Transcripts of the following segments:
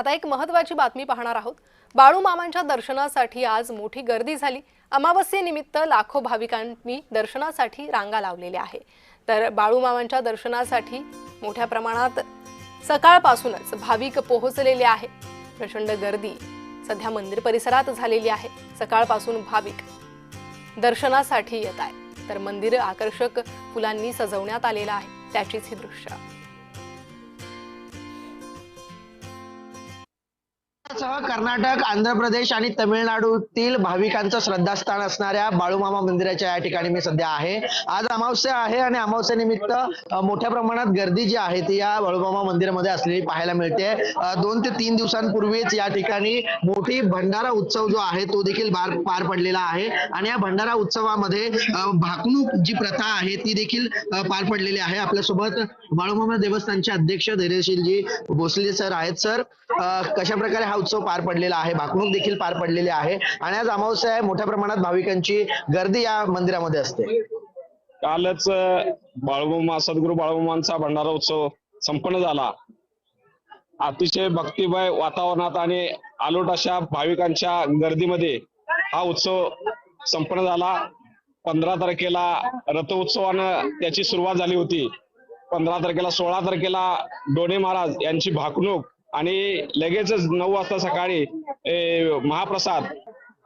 आता एक महत्त्वाची बातमी पाहणार आहोत। बाळू मामांच्या दर्शनासाठी आज मोठी गर्दी झाली। अमावस्येनिमित्त लाखो भाविकांनी दर्शनासाठी रांगा लावलेल्या आहे। तर बाळू मामांच्या दर्शनासाठी मोठ्या प्रमाणात सकाळपासूनच भाविक पोहोचलेले आहे। प्रचंड गर्दी सध्या मंदिर परिसरात झालेली आहे। सकाळपासून भाविक दर्शनासाठी येत आहेत। तर मंदिर आकर्षक फुलांनी सजवण्यात आलेलं आहे। त्याचीच ही दृश्य कर्नाटक, आंध्र प्रदेश आणि तमिळनाडूतील भाविकांचं श्रद्धास्थान असणाऱ्या बाळूमामा मंदिराच्या या ठिकाणी मी सध्या आहे। आज अमावस्या आहे आणि अमावस्येनिमित्त मोठ्या प्रमाणात गर्दी जी आहे ती या बाळूमामा मंदिरामध्ये असलेली पाहायला मिळते। 2 ते 3 दिवसांपूर्वीच या ठिकाणी मोठी भंडारा उत्सव जो आहे तो देखील पार पडलेला आहे आणि या भंडारा उत्सवामध्ये भाकणूक जी प्रथा आहे ती देखील पार पडलेली आहे। आपल्यासोबत बाळूमामा देवस्थानचे अध्यक्ष धैर्यशीलजी भोसले सर आहेत। सर, कशा प्रकारे हा उत्सव पार पडलेला आहे? भाकणूक देखील पार पडलेली आहे आणि आज अमावस्या आहे, मोठ्या प्रमाणात भाविकांची गर्दी या मंदिरामध्ये असते। कालच बाळूमामा सद्गुरू बाळूमामांचा भंडारा उत्सव संपन्न झाला। अतिशय भक्तिमय वातावरणात आणि आलोट अशा भाविकांच्या गर्दीमध्ये हा उत्सव संपन्न झाला। 15 तारखेला रथोत्सवानं त्याची सुरुवात झाली होती। 15 तारखेला 16 तारखेला डोणे महाराज यांची भाकणूक आणि लगेचच 9 वाजता सकाळी महाप्रसाद।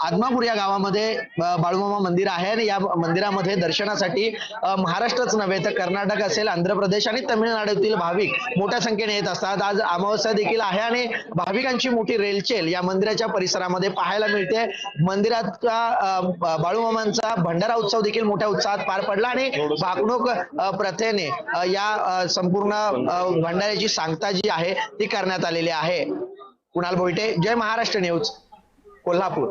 आदमापूर या गावामध्ये बाळूमामा मंदिर आहे आणि या मंदिरामध्ये दर्शनासाठी महाराष्ट्रच नव्हे तर कर्नाटक असेल, आंध्र प्रदेश आणि तमिळनाडूतील भाविक मोठ्या संख्येने येत असतात। आज अमावस्या देखील आहे आणि भाविकांची मोठी रेलचेल या मंदिराच्या परिसरामध्ये पाहायला मिळते। मंदिराचा बाळूमामांचा भंडारा उत्सव देखील मोठ्या उत्साहात पार पडला आणि भाकणूक प्रथेने या संपूर्ण भंडाऱ्याची सांगता जी आहे ती करण्यात आलेली आहे। कुणाल भोईटे, जय महाराष्ट्र न्यूज, कोल्हापूर।